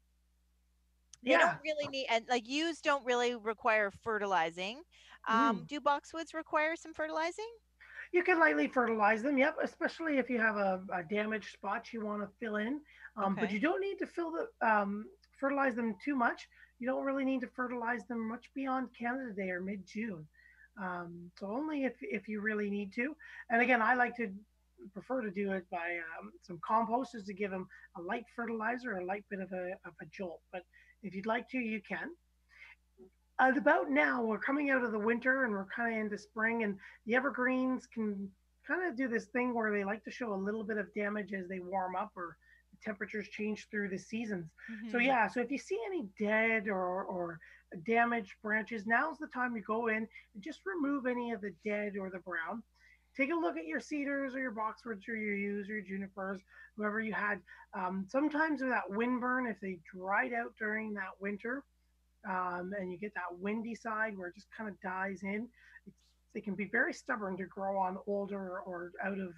They don't
Yeah.
really need, and like yews don't really require fertilizing.
Mm.
Do boxwoods require some fertilizing?
You can lightly fertilize them, yep, especially if you have a damaged spot you want to fill in. But
Okay.
you don't need to fertilize them too much. You don't really need to fertilize them much beyond Canada Day or mid June. So only if you really need to. And again, I like to prefer to do it by some compost just to give them a light fertilizer, a light bit of a jolt. But if you'd like to, you can. About now, we're coming out of the winter and we're kind of into spring, and the evergreens can kind of do this thing where they like to show a little bit of damage as they warm up or the temperatures change through the seasons. So
Hmm.
yeah, so if you see any dead or damaged branches, now's the time to go in and just remove any of the dead or the brown. Take a look at your cedars or your boxwoods or your yews or your junipers, whoever you had. Sometimes with that wind burn, if they dried out during that winter, and you get that windy side where it just kind of dies in. It's they can be very stubborn to grow on older or out of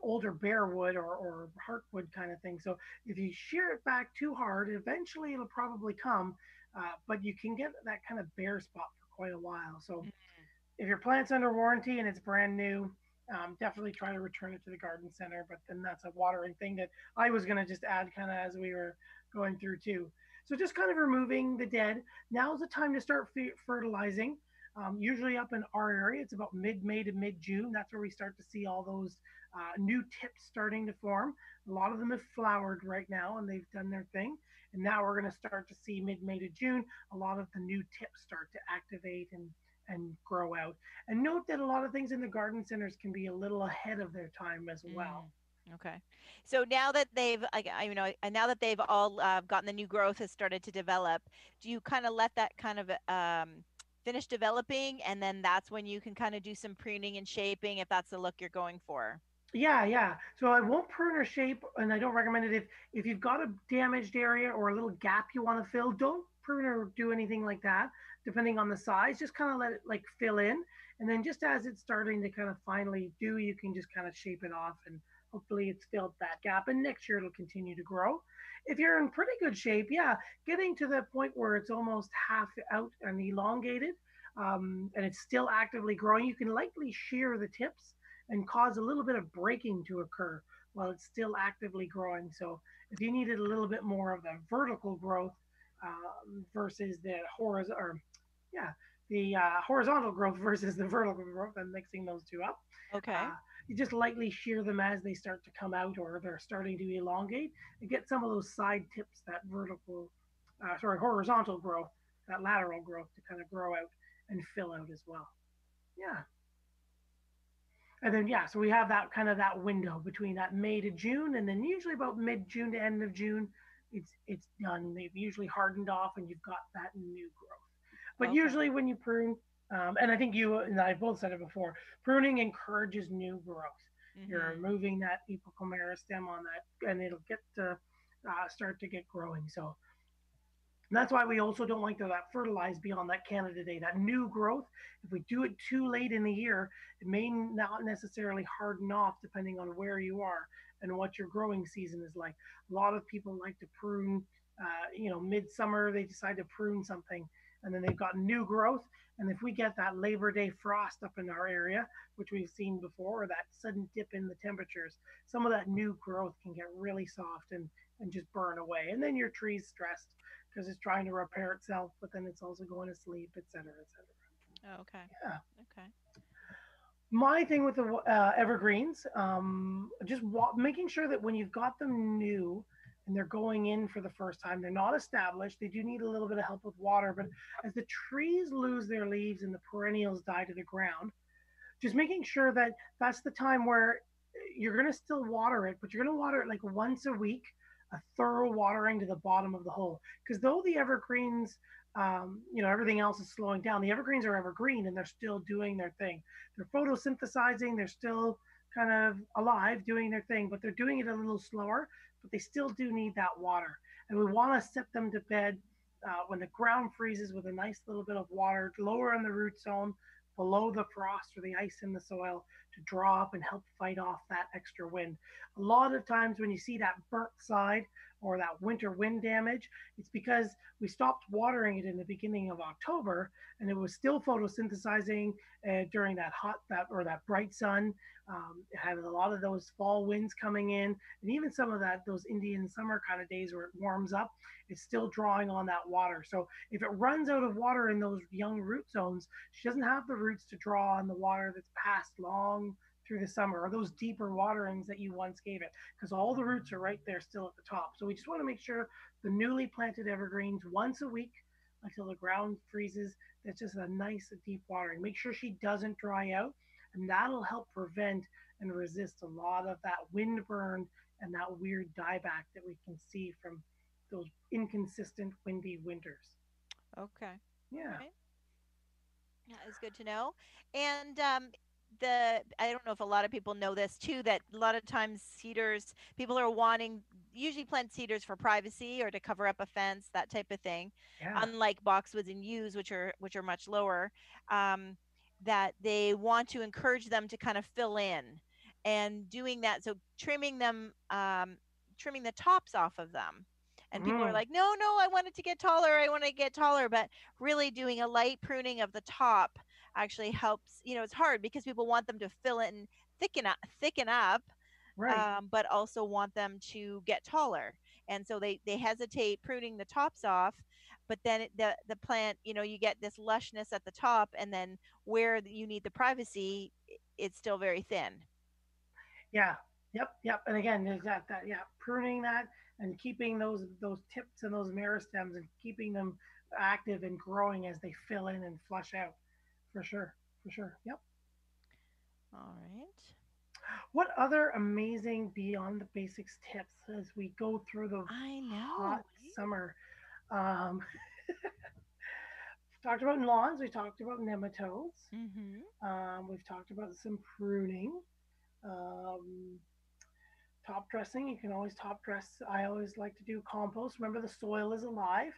older bare wood or heartwood kind of thing. So if you shear it back too hard, eventually it'll probably come, but you can get that kind of bare spot for quite a while. So if your plant's under warranty and it's brand new, definitely try to return it to the garden center. But then that's a watering thing that I was going to just add kind of as we were going through too. So just kind of removing the dead. Now's the time to start fertilizing. Usually up in our area, it's about mid-May to mid-June. That's where we start to see all those new tips starting to form. A lot of them have flowered right now and they've done their thing. And now we're going to start to see mid-May to June, a lot of the new tips start to activate and grow out. And note that a lot of things in the garden centers can be a little ahead of their time as well.
Okay. So now that they've, and now that they've all gotten the new growth has started to develop, do you kind of let that kind of finish developing, and then that's when you can kind of do some pruning and shaping if that's the look you're going for?
Yeah. So I won't prune or shape, and I don't recommend it if you've got a damaged area or a little gap you want to fill. Don't prune or do anything like that. Depending on the size, just kind of let it like fill in, and then just as it's starting to kind of finally do, you can just kind of shape it off, and hopefully it's filled that gap. And next year it'll continue to grow. If you're in pretty good shape, yeah, getting to the point where it's almost half out and elongated, and it's still actively growing, you can lightly shear the tips and cause a little bit of breaking to occur while it's still actively growing. So if you needed a little bit more of the vertical growth versus the horizontal, or yeah, the horizontal growth versus the vertical growth, I'm mixing those two up.
Okay.
You just lightly shear them as they start to come out or they're starting to elongate and get some of those side tips, that horizontal growth, that lateral growth to kind of grow out and fill out as well. Yeah. And then yeah, so we have that kind of that window between that May to June, and then usually about mid-June to end of June, it's done. They've usually hardened off, and you've got that new growth. But usually when you prune, and I think you and I both said it before, pruning encourages new growth. You're removing that apical meristem on that, and it'll get to start to get growing. So that's why we also don't like to that fertilize beyond that Canada Day, that new growth. If we do it too late in the year, it may not necessarily harden off depending on where you are and what your growing season is like. A lot of people like to prune, midsummer, they decide to prune something and then they've got new growth. And if we get that Labor Day frost up in our area, which we've seen before, or that sudden dip in the temperatures, some of that new growth can get really soft and just burn away. And then your tree's stressed because it's trying to repair itself, but then it's also going to sleep, et cetera, et cetera.
Oh, okay.
Yeah.
Okay.
My thing with the evergreens, just making sure that when you've got them new and they're going in for the first time, they're not established. They do need a little bit of help with water, but as the trees lose their leaves and the perennials die to the ground, just making sure that that's the time where you're going to still water it, but you're going to water it like once a week, a thorough watering to the bottom of the hole. Because though the evergreens, everything else is slowing down, the evergreens are evergreen and they're still doing their thing. They're photosynthesizing, they're still kind of alive doing their thing, but they're doing it a little slower, but they still do need that water. And we want to set them to bed when the ground freezes with a nice little bit of water, lower in the root zone, below the frost or the ice in the soil to draw up and help fight off that extra wind. A lot of times when you see that burnt side or that winter wind damage, it's because we stopped watering it in the beginning of October and it was still photosynthesizing during that bright sun. It had a lot of those fall winds coming in, and even some of those Indian summer kind of days where it warms up, it's still drawing on that water. So if it runs out of water in those young root zones, she doesn't have the roots to draw on the water that's passed long through the summer, or those deeper waterings that you once gave it, because all the roots are right there still at the top. So we just want to make sure the newly planted evergreens once a week until the ground freezes, that's just a nice deep watering. Make sure she doesn't dry out, and that'll help prevent and resist a lot of that wind burn and that weird dieback that we can see from those inconsistent windy winters.
Okay.
Yeah.
Okay. That is good to know. And the I don't know if a lot of people know this too, that a lot of times cedars, people are wanting usually plant cedars for privacy or to cover up a fence, that type of thing.
Yeah.
Unlike boxwoods and yews, which are much lower. Um, that they want to encourage them to kind of fill in and doing that. So trimming the tops off of them. And people are
Mm,
like, no, no, I want it to get taller. I want to get taller. But really doing a light pruning of the top actually helps. It's hard because people want them to fill in, thicken up,
right.
but also want them to get taller. And so they hesitate pruning the tops off, but then the plant, you get this lushness at the top, and then where you need the privacy, it's still very thin.
Yeah. Yep. Yep. And again, there's that yeah, pruning that and keeping those tips and those meristems and keeping them active and growing as they fill in and flush out. For sure. For sure. Yep.
All right.
What other amazing beyond the basics tips as we go through the
I
hot
know.
summer? Um, talked about lawns. We talked about nematodes.
Mm-hmm.
We've talked about some pruning. Um, top dressing. You can always top dress. I always like to do compost. Remember, the soil is alive.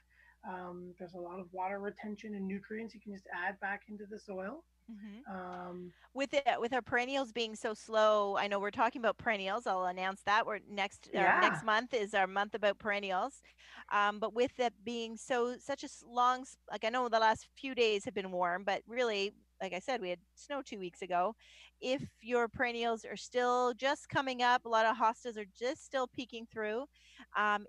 There's a lot of water retention and nutrients you can just add back into the soil.
Mm-hmm.
Um,
With our perennials being so slow, I know we're talking about perennials. I'll announce that we're
yeah.
next month is our month about perennials. But with it being such a long, like, I know the last few days have been warm, but really, like I said, we had snow 2 weeks ago. If your perennials are still just coming up, a lot of hostas are just still peeking through.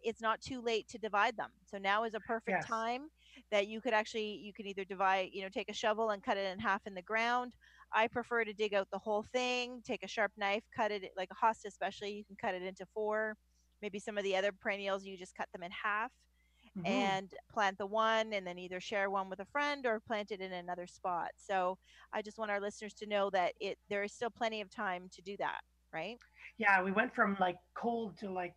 It's not too late to divide them. So now is a perfect
Yes.
time that you could either divide, take a shovel and cut it in half in the ground. I prefer to dig out the whole thing, take a sharp knife, cut it like a hosta, especially. You can cut it into four. Maybe some of the other perennials, you just cut them in half
Hmm.
and plant the one, and then either share one with a friend or plant it in another spot. So I just want our listeners to know that there is still plenty of time to do that, right?
Yeah, we went from like cold to like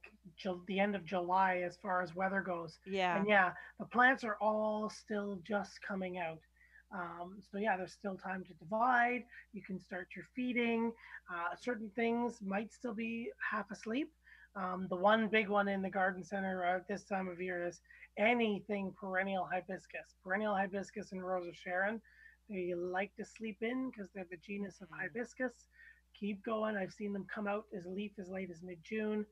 the end of July as far as weather goes.
Yeah.
And yeah, the plants are all still just coming out. So yeah, there's still time to divide. You can start your feeding. Certain things might still be half asleep. The one big one in the garden center this time of year is anything perennial hibiscus. Perennial hibiscus and Rosa Sharon, they like to sleep in because they're the genus of
Mhm.
hibiscus. Keep going. I've seen them come out as leaf as late as mid-June.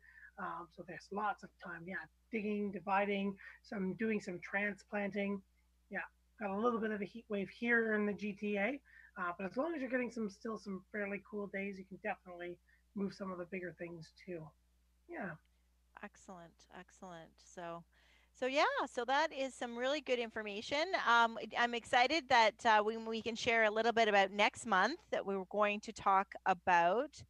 So there's lots of time. Yeah, digging, dividing, some doing some transplanting. Yeah, got a little bit of a heat wave here in the GTA, but as long as you're getting some fairly cool days, you can definitely move some of the bigger things too. Yeah.
Excellent, excellent. So yeah, so that is some really good information. I'm excited that we can share a little bit about next month that we were going to talk about.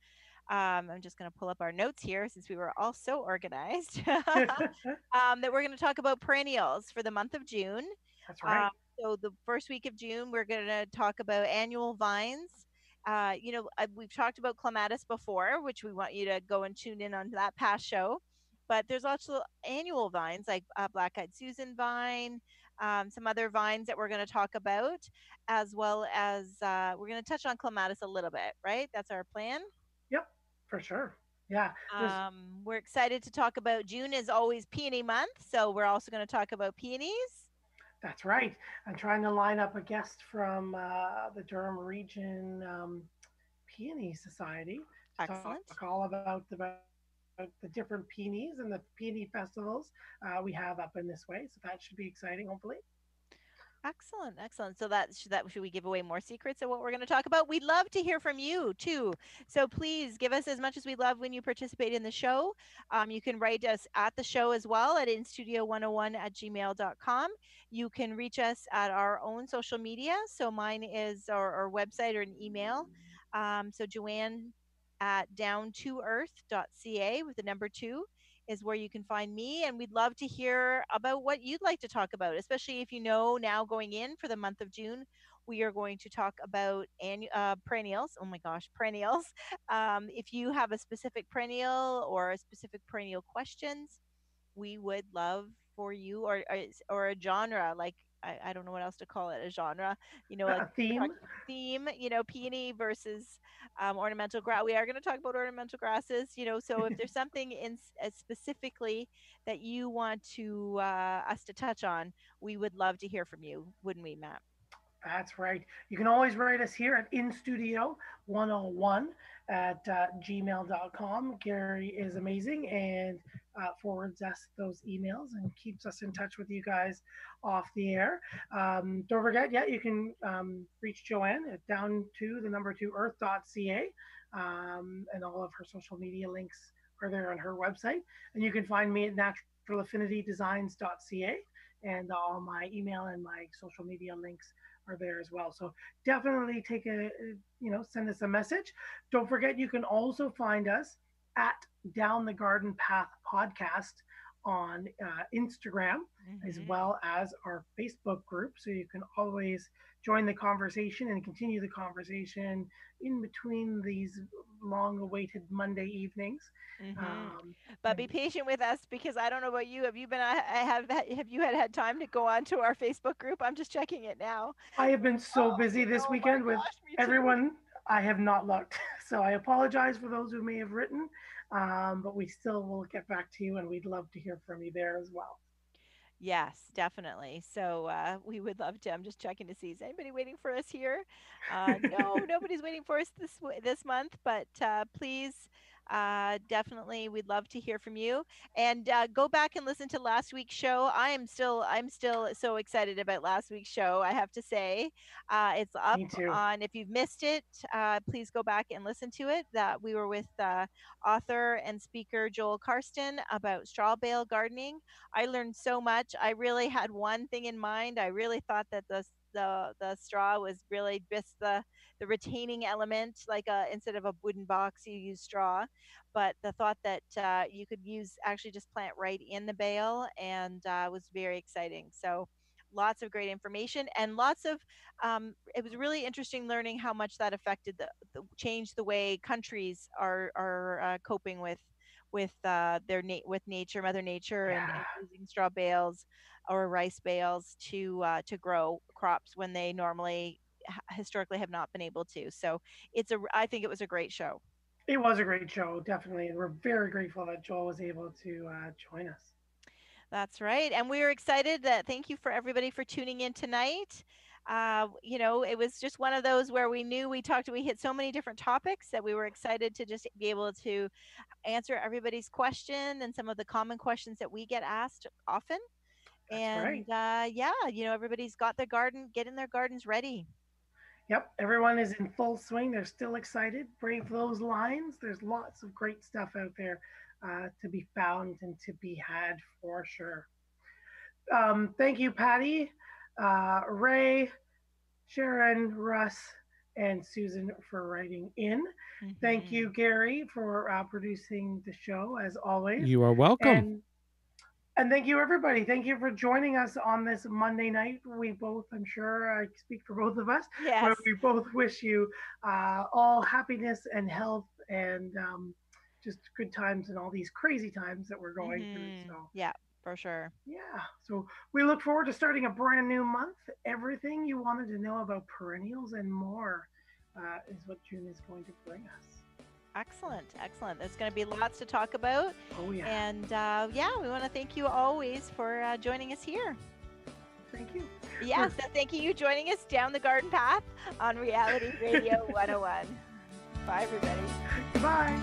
I'm just going to pull up our notes here since we were all so organized. That we're going to talk about perennials for the month of June.
That's
Um,
right.
so the first week of June, we're going to talk about annual vines. We've talked about clematis before, which we want you to go and tune in on that past show. But there's also annual vines like black-eyed Susan vine, some other vines that we're going to talk about, as well as we're going to touch on clematis a little bit, right? That's our plan.
Yep, for sure. Yeah, there's
We're excited to talk about June is always peony month, so we're also going to talk about peonies.
that's right. I'm trying to line up a guest from the Durham region Peony Society to talk
Excellent.
all about the different peonies and the peony festivals we have up in this way. So that should be exciting, hopefully.
Excellent, excellent. So that should we give away more secrets of what we're going to talk about? We'd love to hear from you too. So please give us as much as we love when you participate in the show. You can write us at the show as well at instudio101 at gmail.com. You can reach us at our own social media. So mine is our website or an email. So Joanne at down2earth.ca with the number two is where you can find me. And we'd love to hear about what you'd like to talk about, especially if you know now going in for the month of June, we are going to talk about perennials. Oh my gosh, perennials. If you have a specific perennial or a specific perennial questions, we would love for you or a genre like I don't know what else to call it, a genre, like
A
we're
theme.
talking theme, peony versus ornamental grass. We are going to talk about ornamental grasses, so if there's something specifically that you want to us to touch on, we would love to hear from you, wouldn't we, Matt?
That's right. You can always write us here at instudio101 at gmail.com. Gary is amazing and forwards us those emails and keeps us in touch with you guys off the air. Don't forget, you can reach Joanne at down to the number 2 earth.ca, and all of her social media links are there on her website. And you can find me at naturalaffinitydesigns.ca, and all my email and my social media links are there as well. So definitely send us a message. Don't forget, you can also find us at Down the Garden Path Podcast on Instagram, as well as our Facebook group. So you can always join the conversation and continue the conversation in between these long-awaited Monday evenings.
But be patient with us, because I don't know about you. Have you had time to go on to our Facebook group? I'm just checking it now.
I have been so busy this weekend with everyone. I have not looked. So I apologize for those who may have written, but we still will get back to you, and we'd love to hear from you there as well.
Yes, definitely. So we would love to. I'm just checking to see, is anybody waiting for us here? No, nobody's waiting for us this month, but please, definitely, we'd love to hear from you. And go back and listen to last week's show. I'm still so excited about last week's show, I have to say. It's up on, if you've missed it, please go back and listen to it. That we were with author and speaker Joel Karsten about straw bale gardening. I learned so much. I really had one thing in mind. I really thought that the straw was really just the retaining element, like instead of a wooden box, you use straw. But the thought that you could actually just plant right in the bale, and was very exciting. So lots of great information, and lots of it was really interesting learning how much that affected changed the way countries are coping with nature, Mother Nature, and using straw bales or rice bales to grow crops when they normally historically have not been able to. So I think it was a great show.
It was a great show, definitely, and we're very grateful that Joel was able to join us.
That's right, and we are excited. Thank you for everybody for tuning in tonight. It was just one of those where we knew we hit so many different topics that we were excited to just be able to answer everybody's question and some of the common questions that we get asked often.
That's
right. Everybody's got their garden, getting their gardens ready.
Yep, everyone is in full swing. They're still excited. Brave those lines. There's lots of great stuff out there to be found and to be had for sure. Thank you, Patty, Ray, Sharon, Russ, and Susan for writing in. Thank you, Gary, for producing the show, as always.
You are welcome.
And thank you, everybody. Thank you for joining us on this Monday night. We both, I'm sure I speak for both of us,
yes,
we both wish you all happiness and health and just good times in all these crazy times that we're going through. So
yeah, for sure.
Yeah. So we look forward to starting a brand new month. Everything you wanted to know about perennials and more is what June is going to bring us.
Excellent. There's going to be lots to talk about.
Oh, yeah.
And we want to thank you always for joining us here.
Thank you.
Yes, thank you for joining us down the garden path on Reality Radio 101. Bye, everybody.
Bye.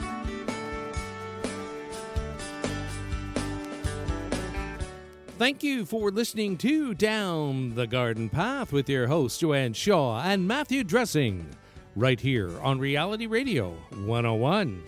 Thank you for listening to Down the Garden Path with your hosts, Joanne Shaw and Matthew Dressing, right here on Reality Radio 101.